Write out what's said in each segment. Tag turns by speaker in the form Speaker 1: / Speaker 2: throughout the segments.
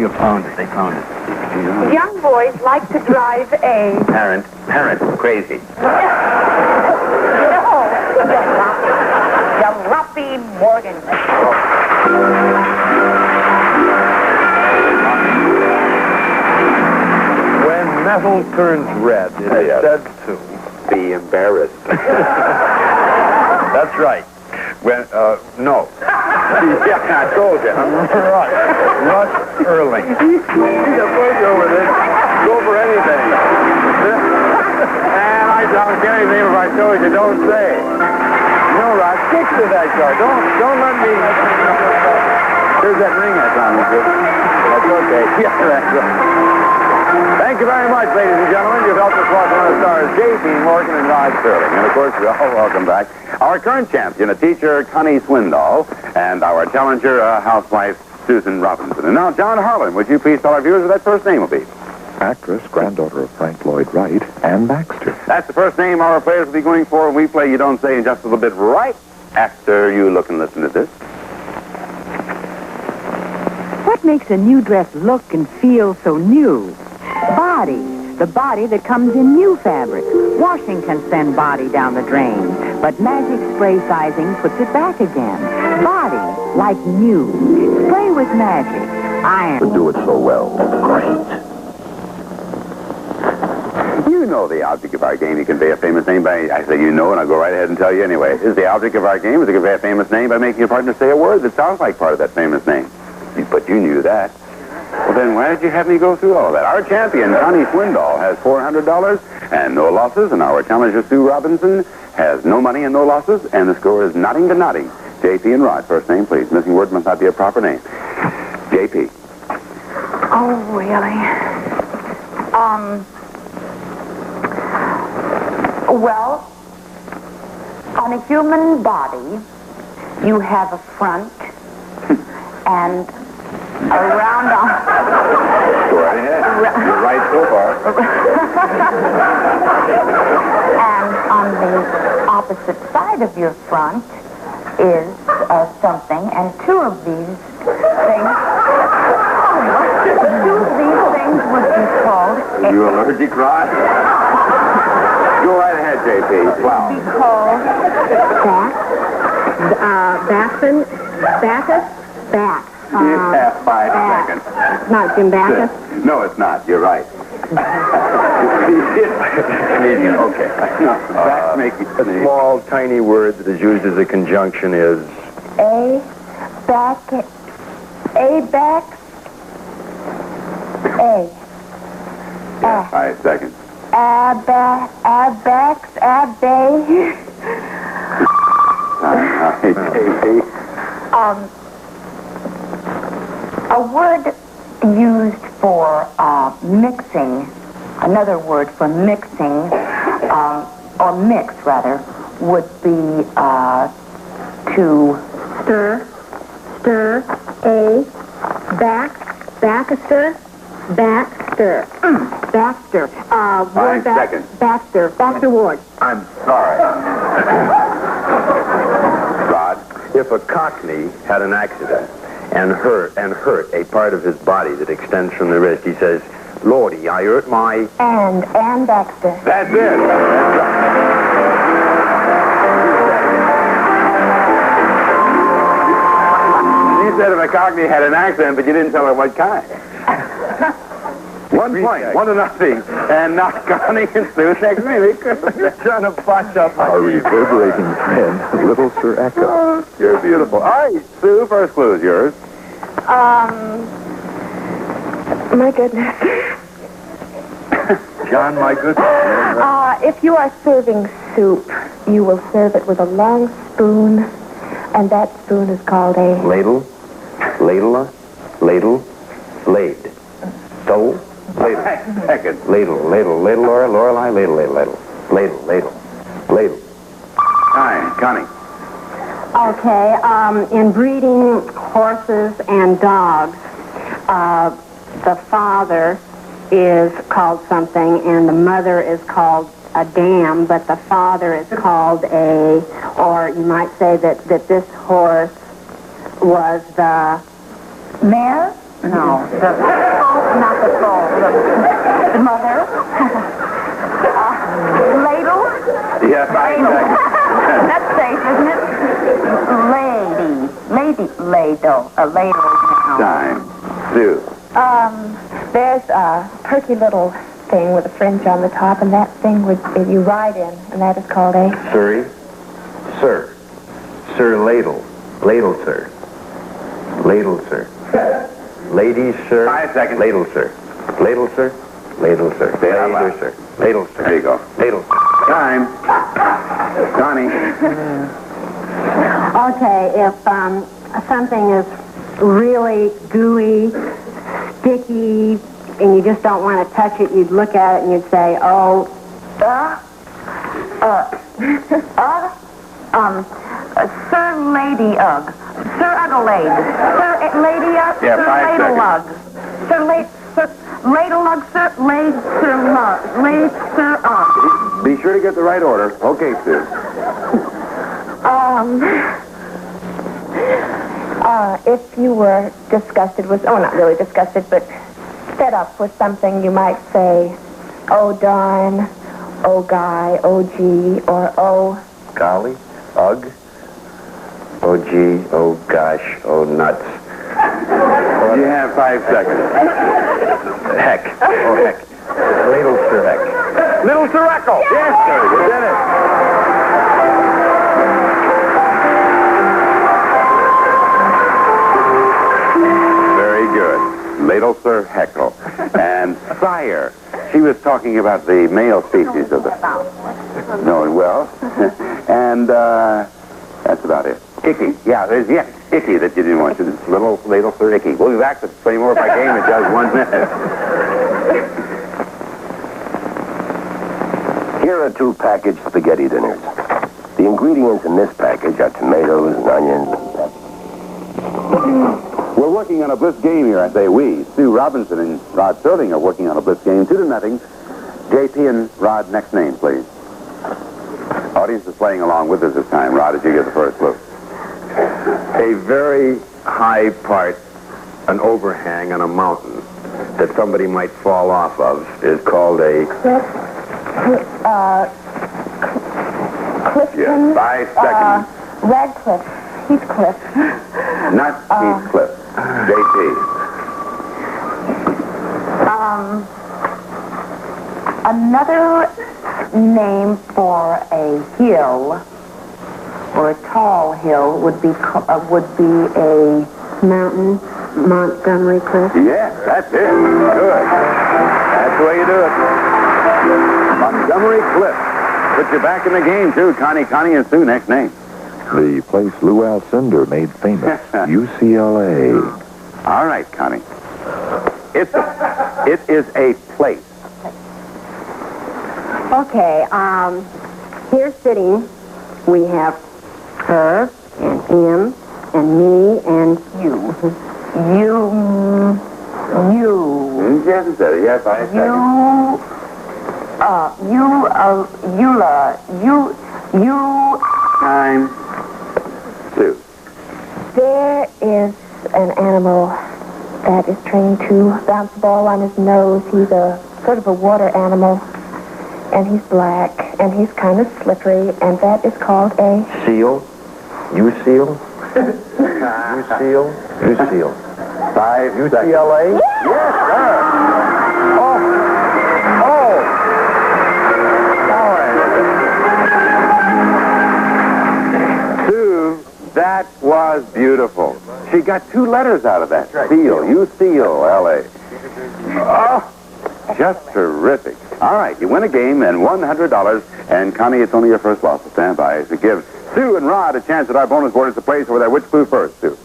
Speaker 1: You found it. They found it.
Speaker 2: Young boys like to drive a...
Speaker 1: Parent, crazy.
Speaker 2: No, Jalopy Morgan.
Speaker 3: When metal turns red, it is said to
Speaker 1: Be embarrassed.
Speaker 3: That's right. When, no.
Speaker 1: Yeah, I told you.
Speaker 3: Right. Russ Serling.
Speaker 1: He's a pleasure with it. Go for anything.
Speaker 3: And I don't get anything if I told you, don't say. No, Russ, stick to that car. Don't let me...
Speaker 1: There's that ring I found. That's okay.
Speaker 3: Yeah, that's right. Thank you very much, ladies and gentlemen. You've helped us watch one of the stars, J.P. Morgan and Rod Serling.
Speaker 1: And, of course, we all welcome back our current champion, a teacher, Connie Swindoll, and our challenger, housewife, Susan Robinson. And now, John Harlan, would you please tell our viewers what that first name will be?
Speaker 4: Actress, granddaughter of Frank Lloyd Wright, Ann Baxter.
Speaker 1: That's the first name our players will be going for when we play You Don't Say in just a little bit right after you look and listen to this.
Speaker 5: What makes a new dress look and feel so new? Body. The body that comes in new fabric. Washing can send body down the drain, but Magic Spray Sizing puts it back again. Body, like new. Spray with Magic. Iron.
Speaker 4: To do it so well. Great.
Speaker 1: You know the object of our game. You convey a famous name by, I say you know, and I'll go right ahead and tell you anyway. Is the object of our game is to convey a famous name by making your partner say a word that sounds like part of that famous name. But you knew that. Well, then why did you have me go through all of that? Our champion, Connie Swindoll, has $400 and no losses, and our challenger, Sue Robinson, has no money and no losses, and the score is nodding to nodding. J.P. and Rod, first name, please. Missing word must not be a proper name. J.P.
Speaker 2: Oh, really? Well, on a human body, you have a front and around on...
Speaker 1: Go right ahead. You're right so far.
Speaker 2: And on the opposite side of your front is something, and two of these things would be called...
Speaker 1: Are you allergic, Rod? Go right ahead, J.P. Wow.
Speaker 2: Be called back.
Speaker 1: You have 5 seconds.
Speaker 2: Not Jim Backus?
Speaker 1: No, it's not. You're right. Okay. Back make
Speaker 3: A small, tiny word that is used as a conjunction is...
Speaker 2: A back.
Speaker 1: Yeah, 5 seconds.
Speaker 2: Abax.
Speaker 1: All right, J.P.
Speaker 2: A word used for mixing, another word for mixing, or mix rather, would be to stir, Baxter.
Speaker 1: 5 seconds.
Speaker 2: Baxter Ward.
Speaker 1: I'm sorry. Rod?
Speaker 3: If a Cockney had an accident and hurt a part of his body that extends from the wrist, he says, Lordy, I hurt my...
Speaker 2: And Baxter.
Speaker 1: That's it. You said if a Cockney had an accident, but you didn't tell her what kind. 1 point, 1-0. And now Connie and Sue next minute.
Speaker 3: You're trying to botch up my...
Speaker 4: Our reverberating friend, Little Sir Echo.
Speaker 1: Oh, you're beautiful. All right, Sue, first clue is yours.
Speaker 2: My goodness.
Speaker 1: John, my goodness.
Speaker 2: If you are serving soup, you will serve it with a long spoon, and that spoon is called a...
Speaker 3: Ladle, laid. Stole, ladle.
Speaker 1: Second.
Speaker 3: Ladle, Lorelei, ladle.
Speaker 1: Time, Connie.
Speaker 6: Okay, in breeding horses and dogs, the father is called something and the mother is called a dam, but the father is called or you might say that this horse was the
Speaker 2: Mare? No, not the bowl. The mother. Ladle?
Speaker 1: Yeah, 5 seconds.
Speaker 2: That's safe, isn't it? Lady. Ladle. A ladle. No.
Speaker 1: Time. Sue.
Speaker 6: There's a perky little thing with a fringe on the top, and that thing you ride in, and that is called a...
Speaker 3: Surrey? Sir. Sir Ladle. Ladle, sir. Ladle, sir. Ladies, sir.
Speaker 1: 5 seconds.
Speaker 3: Ladle, sir. Ladle, sir. Ladle, sir.
Speaker 1: Say it out
Speaker 3: Ladle,
Speaker 1: loud.
Speaker 3: sir. Ladle, sir.
Speaker 1: There you go.
Speaker 3: Ladle, sir.
Speaker 1: Time. Connie.
Speaker 6: Okay, if something is really gooey, sticky, and you just don't want to touch it, you'd look at it and you'd say, oh...
Speaker 2: Sir Lady Ugg. Sir Adelaide. Sir Lady Ugg.
Speaker 1: Yeah,
Speaker 2: Sir
Speaker 1: 5
Speaker 2: Ladle
Speaker 1: seconds.
Speaker 2: Ugg. Sir Ladle Ugg. Sir Lade Sir Lug. Lade Sir Ugg.
Speaker 1: Be sure to get the right order. Okay, Sue.
Speaker 6: If you were disgusted with, not really disgusted, but fed up with something, you might say, oh darn, oh guy, oh gee, or oh...
Speaker 3: Golly. Ugh. Oh, gee. Oh, gosh. Oh, nuts.
Speaker 1: You have 5 seconds.
Speaker 3: Heck. Oh, heck. Ladle, sir, heck.
Speaker 1: Little Sirocco. Yes, sir. You did it. Very good. Ladle Sir Heckle. And Sire. She was talking about the male species of the... No, well. And that's about it. Icky. Yeah, there's Icky that you didn't want to. Little Ladle Sir Icky. We'll be back with 20 more of our game in just 1 minute.
Speaker 7: Here are 2 packaged spaghetti dinners. The ingredients in this package are tomatoes and onions.
Speaker 1: We're working on a bliss game here, I say we. Sue Robinson and Rod Serling are working on a bliss game, 2-0. JP and Rod, next name, please. Audience is playing along with us this time. Rod, as you get the first clue.
Speaker 3: A very high part, an overhang on a mountain that somebody might fall off of is called a...
Speaker 6: Clifton...
Speaker 1: Yes, 5 seconds.
Speaker 6: Radcliffe. Heathcliff.
Speaker 1: Not Heathcliff. JP.
Speaker 2: Another name for a hill, or a tall hill, would be a
Speaker 6: Mountain. Montgomery Cliff.
Speaker 1: Yes, that's it. Good. That's the way you do it. Montgomery Cliff. Put you back in the game, too. Connie, and Sue, next name.
Speaker 4: The place Lou Alcindor made famous, UCLA.
Speaker 1: All right, Connie. It is a place.
Speaker 6: Okay, here sitting, we have her, and him, and me, and you.
Speaker 1: She hasn't said it yet. 5 seconds. Time. Sue.
Speaker 6: There is an animal that is trained to bounce the ball on his nose. He's a sort of a water animal, and he's black, and he's kind of slippery, and that is called a...
Speaker 3: Seal? You seal? You seal? You seal.
Speaker 1: 5 seconds.
Speaker 3: UCLA?
Speaker 1: Yes, sir. Sue, that was beautiful. She got 2 letters out of that. Seal. UCLA. Oh, just terrific. All right, you win a game and $100. And Connie, it's only your first loss. So stand by as we give Sue and Rod a chance at our bonus board. It's a place over there. Which clue first, Sue?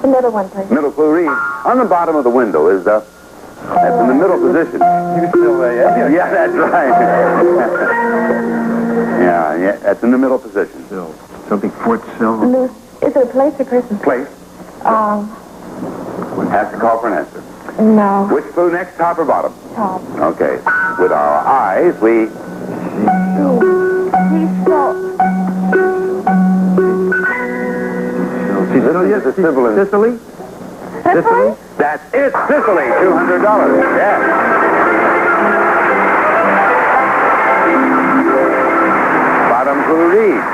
Speaker 6: The middle one, please.
Speaker 1: Middle clue reads, on the bottom of the window is the... That's in the middle position. Yeah, that's right. yeah, that's in the middle position.
Speaker 3: Sill. Something Fort Sill.
Speaker 6: Is it a place or person?
Speaker 1: Place. Have to call for an answer.
Speaker 6: No.
Speaker 1: Which clue next, top or bottom?
Speaker 6: Top.
Speaker 1: Okay. With our eyes, we...
Speaker 3: Sicily?
Speaker 1: Sicily?
Speaker 3: Sicily?
Speaker 1: That's it, Sicily, $200. Yes. Bottom clue reads,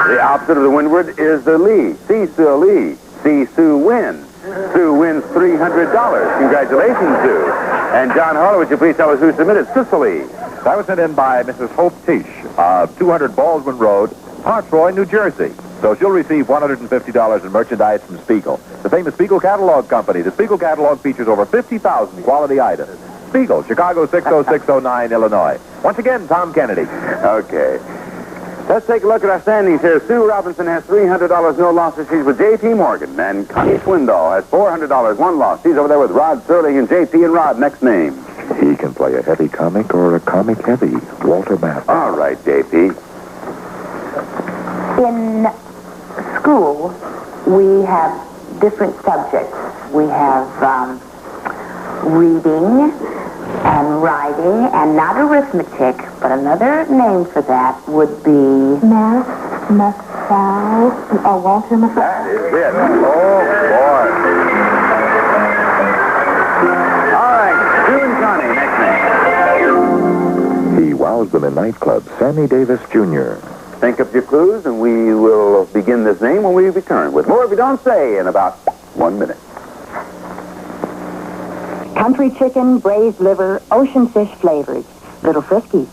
Speaker 1: the opposite of the windward is the lee. See Sue See Sue win. Sue wins $300. Congratulations, Sue. And John Harlow, would you please tell us who submitted? Sicily.
Speaker 4: That was sent in by Mrs. Hope Tisch of 200 Baldwin Road, Hartroy, New Jersey. So she'll receive $150 in merchandise from Spiegel, the famous Spiegel Catalog Company. The Spiegel Catalog features over 50,000 quality items. Spiegel, Chicago 60609, Illinois. Once again, Tom Kennedy.
Speaker 1: Okay. Let's take a look at our standings here. Sue Robinson has $300, no losses. She's with J.P. Morgan. And Connie Swindoll has $400, one loss. She's over there with Rod Serling and J.P. and Rod. Next name.
Speaker 4: He can play a heavy comic or a comic heavy. Walter Mapp.
Speaker 1: All right, J.P.
Speaker 2: In school, we have different subjects. We have reading and writing, and not arithmetic, but another name for that would be
Speaker 6: Math, Walter Mapp.
Speaker 1: That is it. Oh, boy. All right, Sue and Connie, next name.
Speaker 4: He wows them in nightclubs. Sammy Davis Jr.
Speaker 1: Think up your clues, and we will begin this name when we return with more If You Don't Say in about 1 minute.
Speaker 5: Country chicken, braised liver, ocean fish flavors. Little Friskies.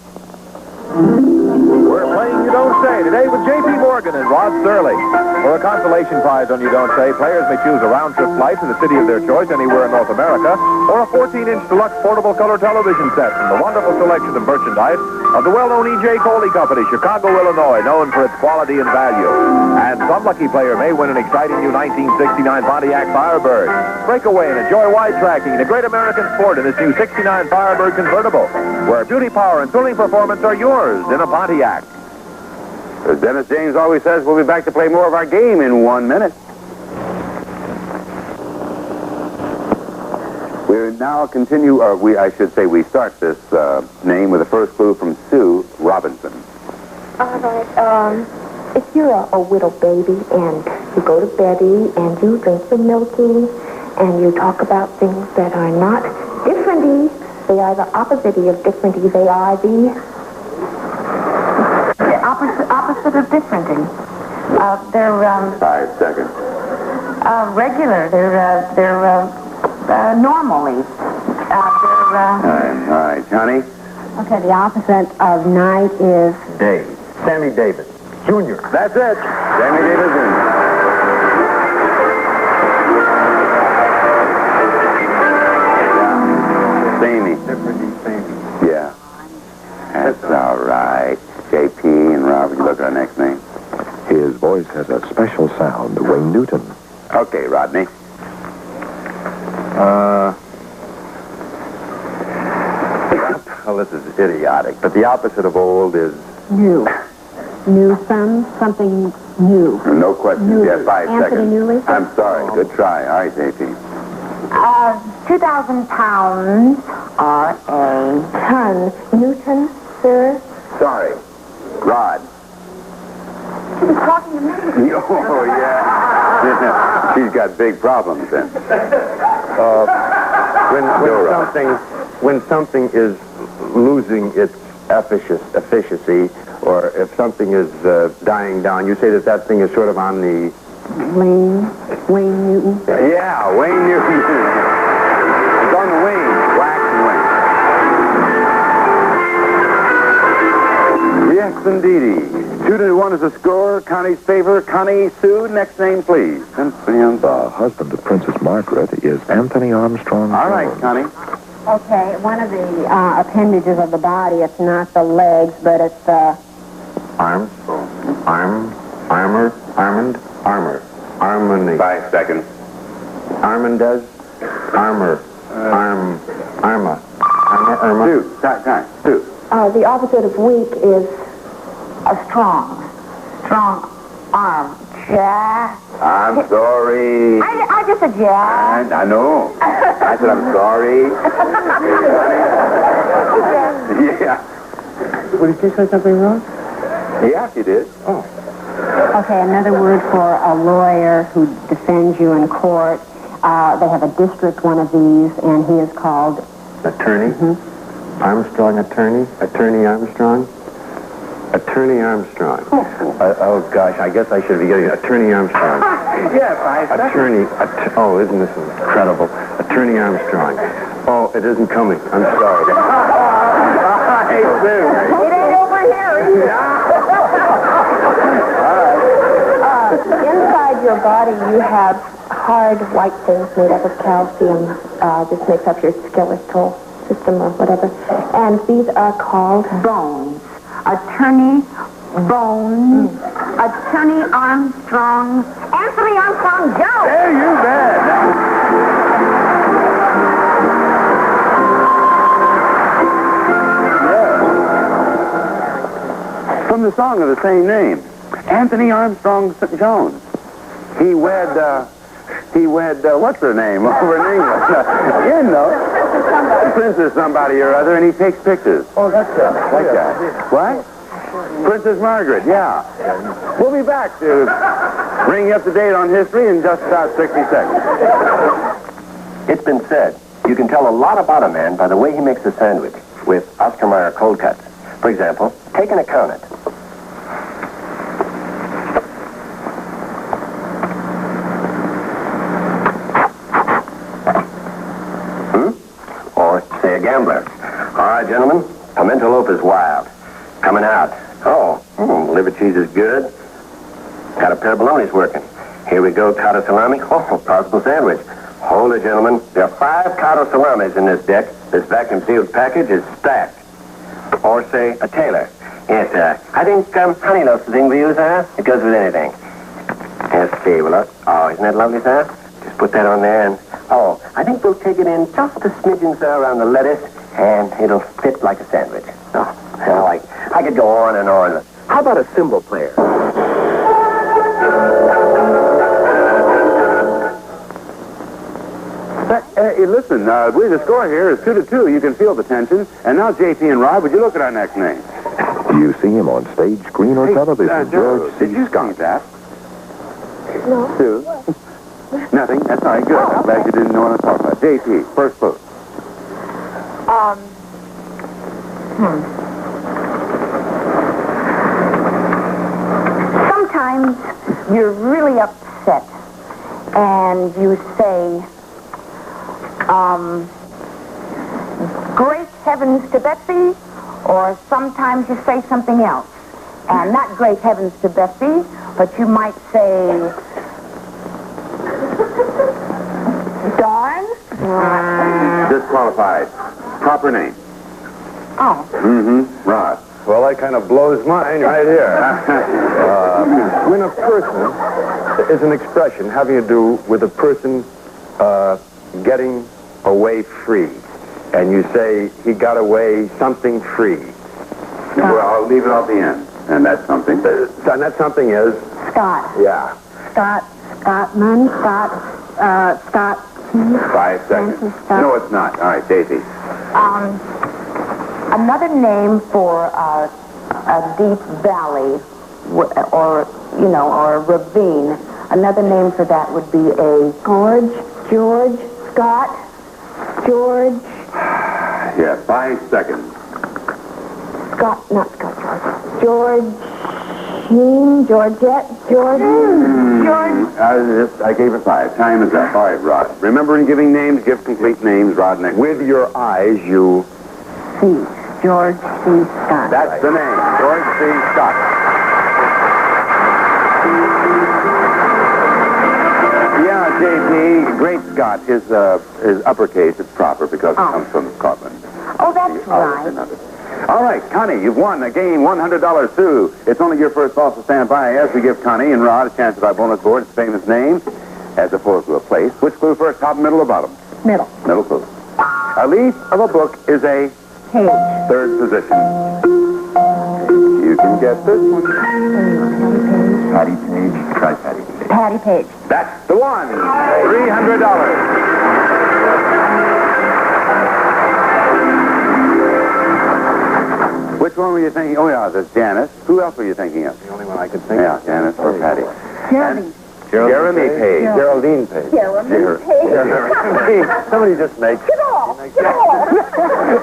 Speaker 4: We're playing You Don't Say today with J.P. Morgan and Rod Serling. For a consolation prize on You Don't Say, players may choose a round-trip flight to the city of their choice anywhere in North America, or a 14-inch deluxe portable color television set from the wonderful selection of merchandise of the well-known E.J. Coley Company, Chicago, Illinois, known for its quality and value. And some lucky player may win an exciting new 1969 Pontiac Firebird. Break away and enjoy wide tracking, the great American sport in this new 69 Firebird convertible, where beauty, power, and thrilling performance are yours in a Pontiac.
Speaker 1: As Dennis James always says, we'll be back to play more of our game in 1 minute. We now continue, or I should say we start this name with the first clue from Sue Robinson.
Speaker 6: All right. If you're a little baby and you go to Betty and you drink your milky and you talk about things that are not differenty, they are the opposite of differenty. They are the
Speaker 2: opposite of differenting. They're
Speaker 1: 5 seconds.
Speaker 2: regular. They're normally.
Speaker 1: All right, Johnny.
Speaker 6: Okay, the opposite of night is
Speaker 3: Day. Sammy Davis Jr.
Speaker 1: That's it. Sammy Davis Jr. Sammy. Yeah. That's all right. J.P. and Robert, you look at our next name.
Speaker 4: His voice has a special sound. Wayne Newton.
Speaker 1: Okay, Rodney.
Speaker 3: Well, this is idiotic, but the opposite of old is
Speaker 6: new. New something new.
Speaker 1: No questions
Speaker 6: Newly.
Speaker 1: yet. 5
Speaker 6: Anthony
Speaker 1: seconds.
Speaker 6: Newley?
Speaker 1: I'm sorry. Good try. All right, J.P.
Speaker 2: 2,000 pounds are a
Speaker 6: Ton. Newton, sir?
Speaker 1: Sorry. Rod.
Speaker 2: She was talking to me.
Speaker 1: Oh, yeah. She's got big problems then.
Speaker 3: when something is losing its efficacy, or if something is dying down, you say that thing is sort of on the...
Speaker 6: Wayne Newton?
Speaker 1: Yeah, Wayne Newton. It's on the wing. Wax and wing. Yes, indeedy. 2-1 is the score. Connie's favor. Connie, Sue, next name, please.
Speaker 4: The husband of Princess Margaret is Anthony Armstrong.
Speaker 1: All right,
Speaker 4: Jones.
Speaker 1: Connie.
Speaker 6: Okay, one of the appendages of the body, it's not the legs, but it's the...
Speaker 3: Arms? Armor? Armor. Harmony.
Speaker 1: 5 seconds.
Speaker 3: Armandez? Armor. Arma.
Speaker 1: Sue, time. Sue.
Speaker 6: The opposite of weak is...
Speaker 2: A strong arm. Yeah.
Speaker 1: I'm sorry.
Speaker 2: I just said yeah.
Speaker 1: I know. I said I'm sorry. Yeah.
Speaker 3: Well, did you say something wrong?
Speaker 1: Yeah, she did.
Speaker 6: Okay, another word for a lawyer who defends you in court. They have a district one of these, and he is called...
Speaker 3: Attorney? Armstrong attorney? Attorney Armstrong? Attorney Armstrong. Oh, gosh, I guess I should be getting Attorney Armstrong.
Speaker 1: Yes, I
Speaker 3: Attorney, oh, isn't this incredible? Attorney Armstrong. Oh, it isn't coming. I'm sorry.
Speaker 1: Hey, Sue.
Speaker 2: It ain't over here either.
Speaker 6: Inside your body, you have hard white things made up of calcium. This makes up your skeletal system or whatever. And these are called
Speaker 2: Bones. Attorney Bones. Attorney Armstrong. Anthony Armstrong Jones.
Speaker 1: There you bet. From the song of the same name, Anthony Armstrong Jones. He wed, what's her name over in England? You know, Princess somebody or other, and he takes pictures.
Speaker 3: Oh, that's
Speaker 1: Like that. What? Princess Margaret, yeah. We'll be back to bring you up to date on history in just about 60 seconds.
Speaker 7: It's been said, you can tell a lot about a man by the way he makes a sandwich with Oscar Mayer cold cuts. For example, take an account. Or say a gambler. All right, gentlemen, pimento loaf is wild. Coming out. Oh, liver cheese is good. Got a pair of bologna's working. Here we go, cotto salami. Oh, possible sandwich. Hold it, gentlemen. There are 5 cotto salamis in this deck. This vacuum-sealed package is stacked. Or say a tailor. Yes, I think honey loaf's the thing we use, sir. It goes with anything. Let's see. Well, oh, isn't that lovely, sir? Just put that on there and... Oh, I think we'll take it in just a smidgen, sir, around the lettuce, and it'll fit like a sandwich. Oh, hell, I could go on and on. How about a cymbal player?
Speaker 1: Hey, listen, the score here is 2-2. You can feel the tension. And now, JP and Rod, would you look at our next name?
Speaker 4: Do you see him on stage, screen, or television? George C.
Speaker 1: Did you see that?
Speaker 6: No.
Speaker 1: Sue? Nothing? That's all right. Good. I'm glad you didn't know what I'm talking about. JP, first clue.
Speaker 2: Sometimes you're really upset and you say, great heavens to Betsy, or sometimes you say something else. And not great heavens to Betsy, but you might say, darn.
Speaker 1: Disqualified. Proper name.
Speaker 2: Oh.
Speaker 1: Rod.
Speaker 3: Well, that kind of blows mine right here. When a person is an expression having to do with a person getting away free, and you say he got away something free.
Speaker 1: Well, I'll leave it off the end. And that's something.
Speaker 3: And that something is?
Speaker 6: Scott.
Speaker 3: Yeah.
Speaker 6: Scotland. Scott.
Speaker 1: 5 seconds. No, it's not. All right, Daisy.
Speaker 2: Another name for a deep valley, or a ravine. Another name for that would be a George, Scott, George.
Speaker 1: Yeah, 5 seconds.
Speaker 6: Scott, not Scott, George. Georgette, George.
Speaker 1: I gave it 5. Time is up. All right, Rod. Remember, in giving names, give complete names. Rod, next.
Speaker 3: With your eyes, you...
Speaker 6: C. George C. Scott.
Speaker 1: That's the name. George C. Scott. Yeah, JP, Great Scott is uppercase. It's proper because it comes from Scotland.
Speaker 2: Oh, that's right.
Speaker 1: All right, Connie, you've won a game, $100 Sue. It's only your first ball, so stand by as we give Connie and Rod a chance at our bonus board. Its famous name, as opposed to a place. Which clue first, top, middle, or bottom?
Speaker 6: Middle.
Speaker 1: Middle clue. A leaf of a book is a
Speaker 6: Page.
Speaker 1: third position. You can get this one. Patty Page. Try Patty Page.
Speaker 6: Patty Page.
Speaker 1: That's the one. $300. Which one were you thinking? Oh, yeah, that's Janice. Who else were you thinking of?
Speaker 3: The only one I could think
Speaker 1: Yeah,
Speaker 3: of.
Speaker 1: Janice or Patty.
Speaker 6: Jerry.
Speaker 1: Jeremy Page.
Speaker 3: Geraldine Page. Somebody just makes...
Speaker 2: Get off!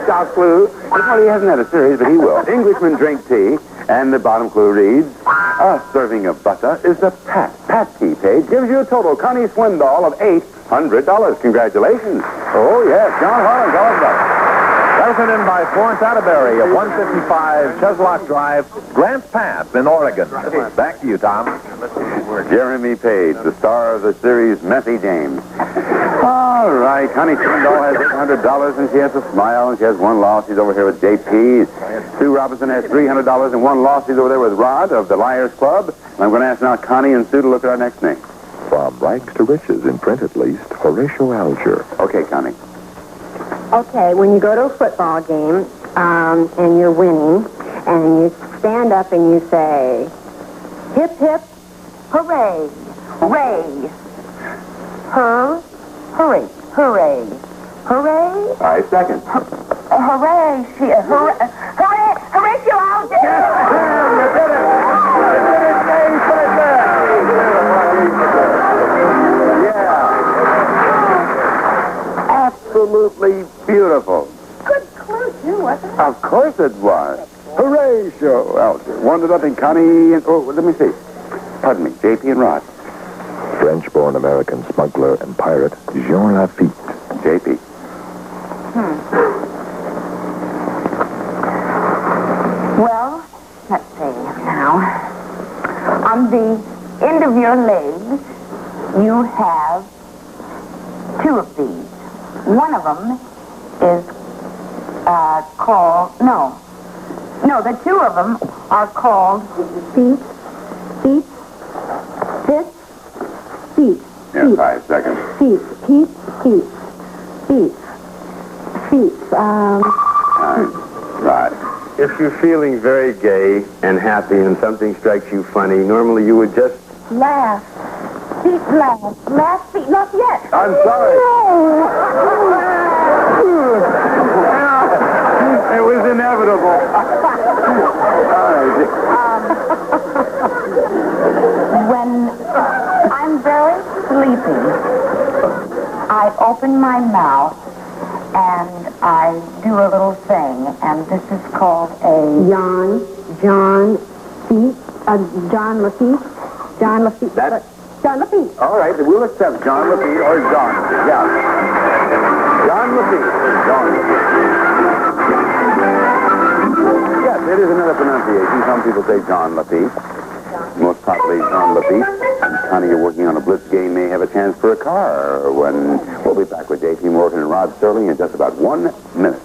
Speaker 1: Top clue. Well, he hasn't had a series, but he will. Englishmen drink tea, and the bottom clue reads, a serving of butter is the Pat tea page. Gives you a total Connie Swindoll of $800. Congratulations. Oh, yes. John Harlan, tell us about it.
Speaker 4: That was sent in by Florence Atterbury of 155 Cheslock Drive, Grants Pass in Oregon. Back to you, Tom.
Speaker 1: Jeremy Page, the star of the series Messy James. All right, Connie Swindoll has $800, and she has a smile, and she has one loss. She's over here with J.P. Sue Robinson has $300 and one loss. She's over there with Rod of the Liars Club. And I'm going to ask now Connie and Sue to look at our next name.
Speaker 8: From rags to riches, in print at least, Horatio Alger.
Speaker 1: Okay, Connie.
Speaker 6: Okay, when you go to a football game and you're winning, and you stand up and you say, hip, hip, hooray, hooray, hooray, hooray, hooray.
Speaker 1: 5 seconds.
Speaker 2: Hooray, hooray, Horatio Alger!
Speaker 1: You did it! James, put it there! Yeah. Absolutely beautiful.
Speaker 2: Good clue, too, wasn't it?
Speaker 1: Of course it was. Hooray, show, Alger. Wound up in Connie and... Oh, let me see. Pardon me, J.P. and Rod.
Speaker 8: French-born American smuggler and pirate Jean Lafitte.
Speaker 1: J.P.
Speaker 2: Well, let's see now. On the end of your legs, you have 2 of these. One of them is called... No, the 2 of them are called feet.
Speaker 1: Yeah, 5 seconds.
Speaker 6: Feet.
Speaker 1: Right.
Speaker 3: If you're feeling very gay and happy and something strikes you funny, normally you would just...
Speaker 2: Laugh. Feet laugh. Laugh feet. Not yet.
Speaker 1: I'm sorry. It was inevitable.
Speaker 2: When I'm very sleepy, I open my mouth and I do a little thing, and this is called a...
Speaker 6: John Lafitte.
Speaker 1: That's...
Speaker 2: John Lafitte.
Speaker 1: All right, we'll accept John Lafitte or John. Yeah. John Lafitte. Yes, it is another pronunciation. Some people say John Lafitte. Most probably John Lafitte. And Connie, you're working on a blitz game, may have a chance for a car when we'll be back with J.P. Morgan and Rod Serling in just about 1 minute.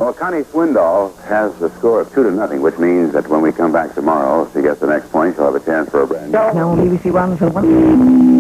Speaker 1: Well, Connie Swindoll has the score of 2-0, which means that when we come back tomorrow, if she gets the next point, she'll have a chance for a brand new...
Speaker 5: No, BBC One for one.